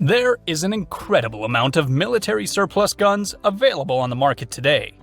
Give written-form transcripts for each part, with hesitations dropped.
There is an incredible amount of military surplus guns available on the market today.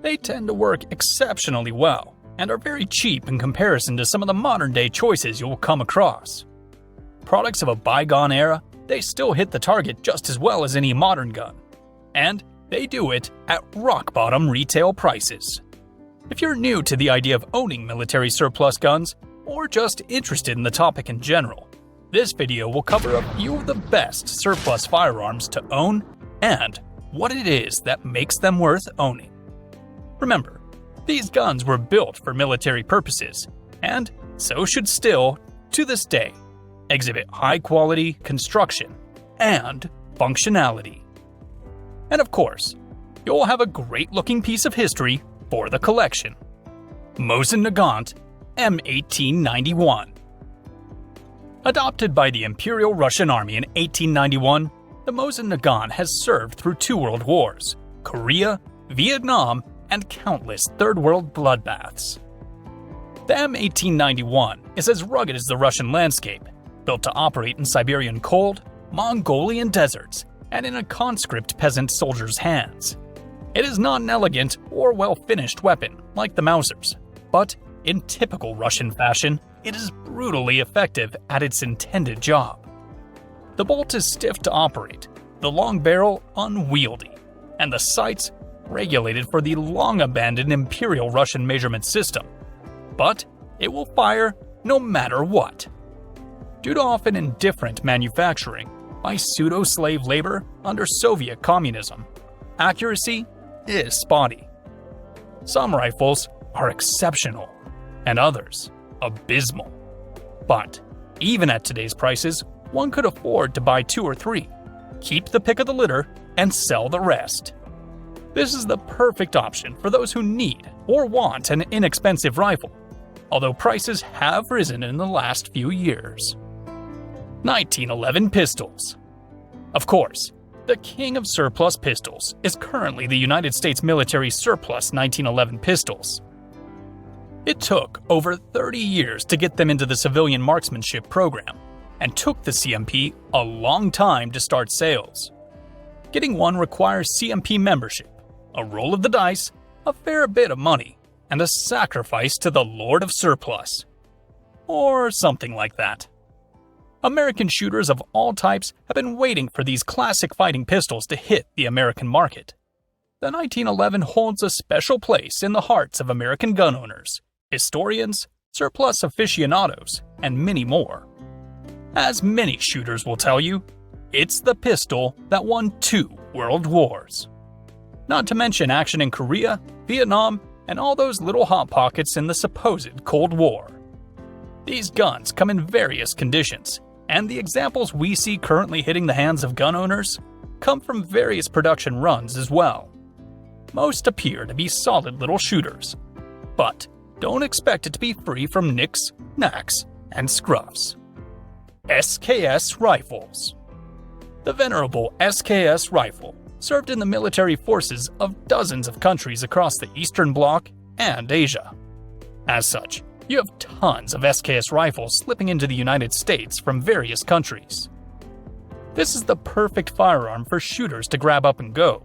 They tend to work exceptionally well and are very cheap in comparison to some of the modern-day choices you will come across. Products of a bygone era, they still hit the target just as well as any modern gun. And they do it at rock-bottom retail prices. If you're new to the idea of owning military surplus guns, or just interested in the topic in general, this video will cover a few of the best surplus firearms to own and what it is that makes them worth owning. Remember, these guns were built for military purposes, and so should still, to this day, exhibit high-quality construction and functionality. And of course, you'll have a great-looking piece of history for the collection. Mosen Nagant M1891. Adopted by the Imperial Russian Army in 1891, the Mosen Nagant has served through 2 world wars, Korea, Vietnam, and countless Third World bloodbaths. The M1891 is as rugged as the Russian landscape, built to operate in Siberian cold, Mongolian deserts, and in a conscript peasant soldier's hands. It is not an elegant or well-finished weapon like the Mausers, but in typical Russian fashion, it is brutally effective at its intended job. The bolt is stiff to operate, the long barrel unwieldy, and the sights regulated for the long-abandoned Imperial Russian measurement system. But it will fire no matter what. Due to often indifferent manufacturing by pseudo-slave labor under Soviet communism, accuracy is spotty. Some rifles are exceptional, and others abysmal. But even at today's prices, one could afford to buy 2 or 3, keep the pick of the litter, and sell the rest. This is the perfect option for those who need or want an inexpensive rifle, although prices have risen in the last few years. 1911 pistols. Of course, the king of surplus pistols is currently the United States military surplus 1911 pistols. It took over 30 years to get them into the civilian marksmanship program, and took the CMP a long time to start sales. Getting one requires CMP membership, a roll of the dice, a fair bit of money, and a sacrifice to the Lord of Surplus. Or something like that. American shooters of all types have been waiting for these classic fighting pistols to hit the American market. The 1911 holds a special place in the hearts of American gun owners, historians, surplus aficionados, and many more. As many shooters will tell you, it's the pistol that won 2 world wars. Not to mention action in Korea, Vietnam, and all those little hot pockets in the supposed Cold War. These guns come in various conditions, and the examples we see currently hitting the hands of gun owners come from various production runs as well. Most appear to be solid little shooters, but don't expect it to be free from nicks, knacks, and scruffs. SKS Rifles. The venerable SKS Rifle served in the military forces of dozens of countries across the Eastern Bloc and Asia. As such, you have tons of SKS rifles slipping into the United States from various countries. This is the perfect firearm for shooters to grab up and go.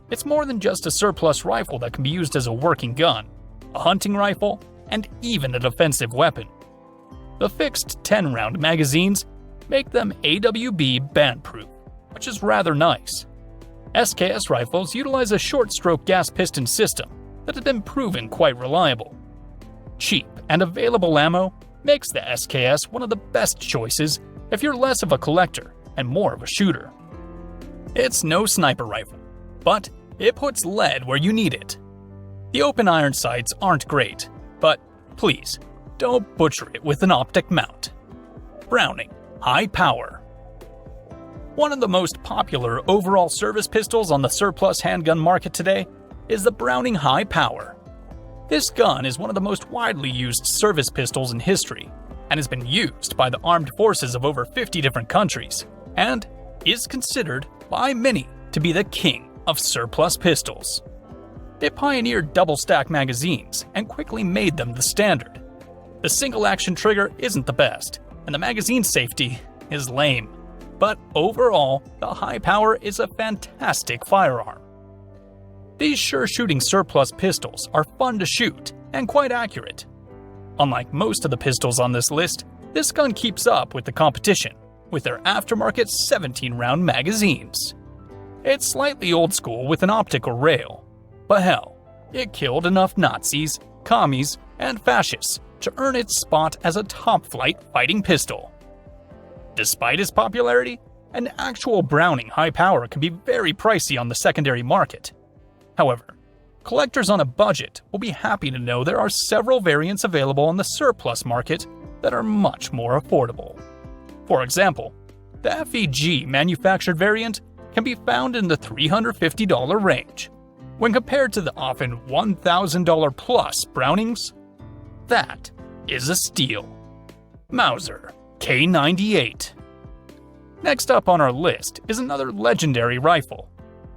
It's more than just a surplus rifle that can be used as a working gun, a hunting rifle, and even a defensive weapon. The fixed 10-round magazines make them AWB band-proof, which is rather nice. SKS rifles utilize a short-stroke gas piston system that has been proven quite reliable. Cheap and available ammo makes the SKS one of the best choices if you're less of a collector and more of a shooter. It's no sniper rifle, but it puts lead where you need it. The open iron sights aren't great, but please, don't butcher it with an optic mount. Browning High Power. One of the most popular overall service pistols on the surplus handgun market today is the Browning High Power. This gun is one of the most widely used service pistols in history, and has been used by the armed forces of over 50 different countries, and is considered by many to be the king of surplus pistols. It pioneered double-stack magazines and quickly made them the standard. The single-action trigger isn't the best, and the magazine safety is lame. but overall, the high power is a fantastic firearm. These sure-shooting surplus pistols are fun to shoot and quite accurate. Unlike most of the pistols on this list, this gun keeps up with the competition with their aftermarket 17-round magazines. It's slightly old school with an optical rail, but hell, it killed enough Nazis, commies, and fascists to earn its spot as a top-flight fighting pistol. Despite its popularity, an actual Browning high power can be very pricey on the secondary market. However, collectors on a budget will be happy to know there are several variants available on the surplus market that are much more affordable. For example, the FEG manufactured variant can be found in the $350 range. When compared to the often $1,000 plus Brownings, that is a steal. Mauser K98. Next up on our list is another legendary rifle.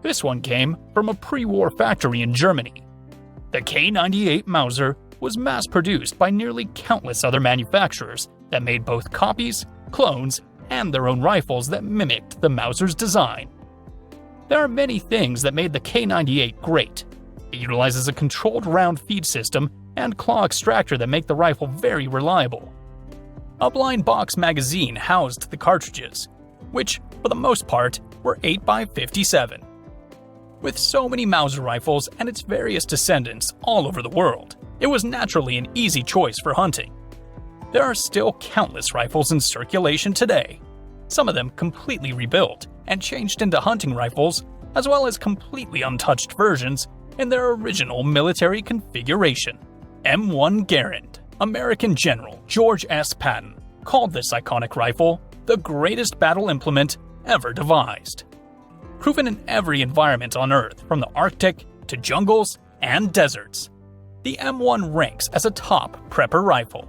This one came from a pre-war factory in Germany. The K98 Mauser was mass-produced by nearly countless other manufacturers that made both copies, clones, and their own rifles that mimicked the Mauser's design. There are many things that made the K98 great. It utilizes a controlled round feed system and claw extractor that make the rifle very reliable. A blind box magazine housed the cartridges, which, for the most part, were 8x57. With so many Mauser rifles and its various descendants all over the world, it was naturally an easy choice for hunting. There are still countless rifles in circulation today, some of them completely rebuilt and changed into hunting rifles, as well as completely untouched versions in their original military configuration. M1 Garand, American General George S. Patton, called this iconic rifle the greatest battle implement ever devised. Proven in every environment on Earth, from the Arctic to jungles and deserts, the M1 ranks as a top prepper rifle.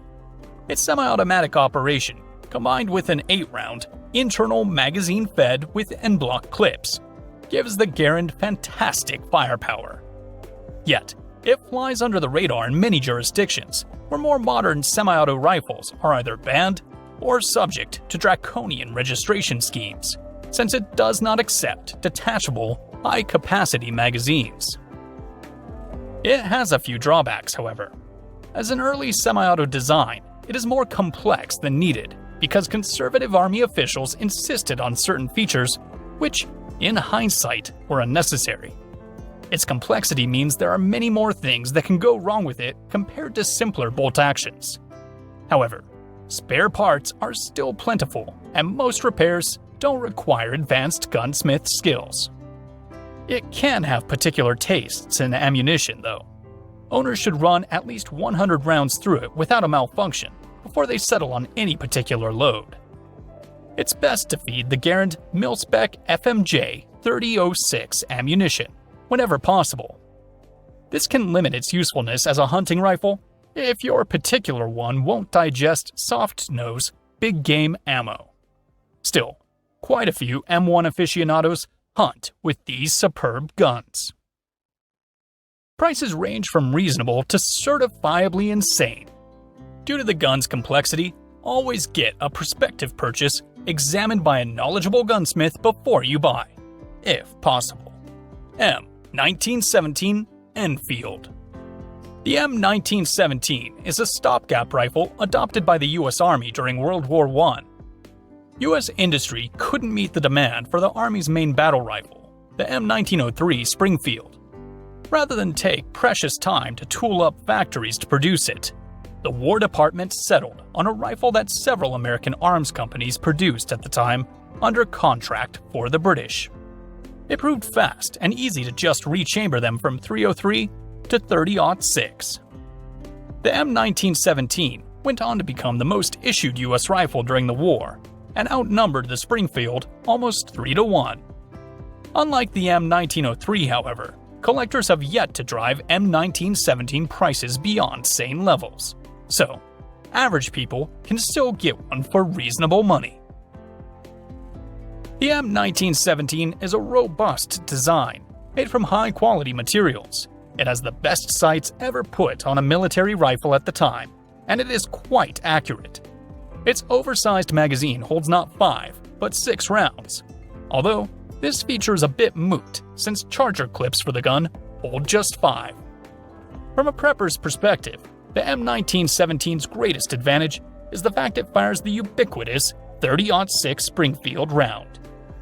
Its semi-automatic operation, combined with an 8-round, internal magazine fed with en-bloc clips, gives the Garand fantastic firepower. Yet, it flies under the radar in many jurisdictions, where more modern semi-auto rifles are either banned or subject to draconian registration schemes, since it does not accept detachable, high-capacity magazines. It has a few drawbacks, however. As an early semi-auto design, it is more complex than needed because conservative Army officials insisted on certain features which, in hindsight, were unnecessary. Its complexity means there are many more things that can go wrong with it compared to simpler bolt actions. However, spare parts are still plentiful, and most repairs don't require advanced gunsmith skills. It can have particular tastes in ammunition, though. Owners should run at least 100 rounds through it without a malfunction before they settle on any particular load. It's best to feed the Garand mil-spec FMJ 3006 ammunition whenever possible. This can limit its usefulness as a hunting rifle if your particular one won't digest soft-nose, big-game ammo. Still, quite a few M1 aficionados hunt with these superb guns. Prices range from reasonable to certifiably insane. Due to the gun's complexity, always get a prospective purchase examined by a knowledgeable gunsmith before you buy, if possible. M1917 Enfield. The M1917 is a stopgap rifle adopted by the US Army during World War I. US industry couldn't meet the demand for the Army's main battle rifle, the M1903 Springfield. Rather than take precious time to tool up factories to produce it, the War Department settled on a rifle that several American arms companies produced at the time under contract for the British. It proved fast and easy to just rechamber them from .303 to .30-06. The M1917 went on to become the most issued US rifle during the war and outnumbered the Springfield almost 3-1. Unlike the M1903, however, collectors have yet to drive M1917 prices beyond sane levels, so average people can still get one for reasonable money. The M1917 is a robust design, made from high-quality materials. It has the best sights ever put on a military rifle at the time, and it is quite accurate. Its oversized magazine holds not 5, but 6 rounds, although this feature is a bit moot since charger clips for the gun hold just 5. From a prepper's perspective, the M1917's greatest advantage is the fact it fires the ubiquitous 30-06 Springfield round,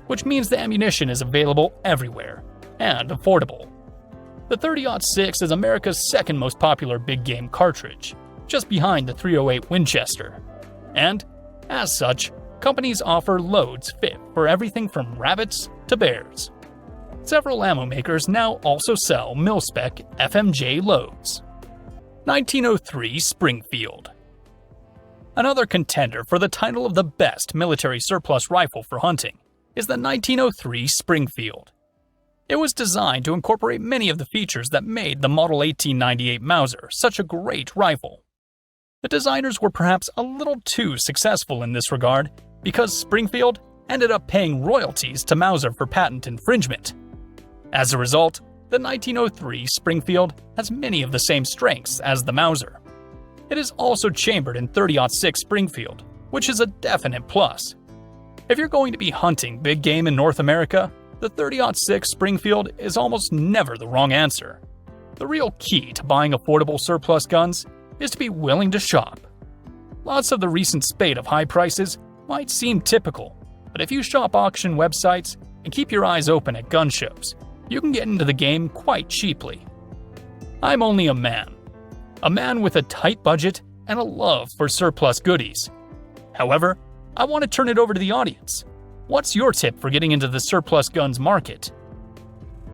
which means the ammunition is available everywhere and affordable. The 30-06 is America's second most popular big game cartridge, just behind the .308 Winchester, and, as such, companies offer loads fit for everything from rabbits to bears. Several ammo makers now also sell mil-spec FMJ loads. 1903 Springfield. Another contender for the title of the best military surplus rifle for hunting is the 1903 Springfield. It was designed to incorporate many of the features that made the Model 1898 Mauser such a great rifle. The designers were perhaps a little too successful in this regard because Springfield ended up paying royalties to Mauser for patent infringement. As a result, the 1903 Springfield has many of the same strengths as the Mauser. It is also chambered in 30-06 Springfield, which is a definite plus. If you're going to be hunting big game in North America, the 30-06 Springfield is almost never the wrong answer. The real key to buying affordable surplus guns is to be willing to shop. Lots of the recent spate of high prices might seem typical, but if you shop auction websites and keep your eyes open at gun shows, you can get into the game quite cheaply. I'm only a man with a tight budget and a love for surplus goodies. However, I want to turn it over to the audience. What's your tip for getting into the surplus guns market?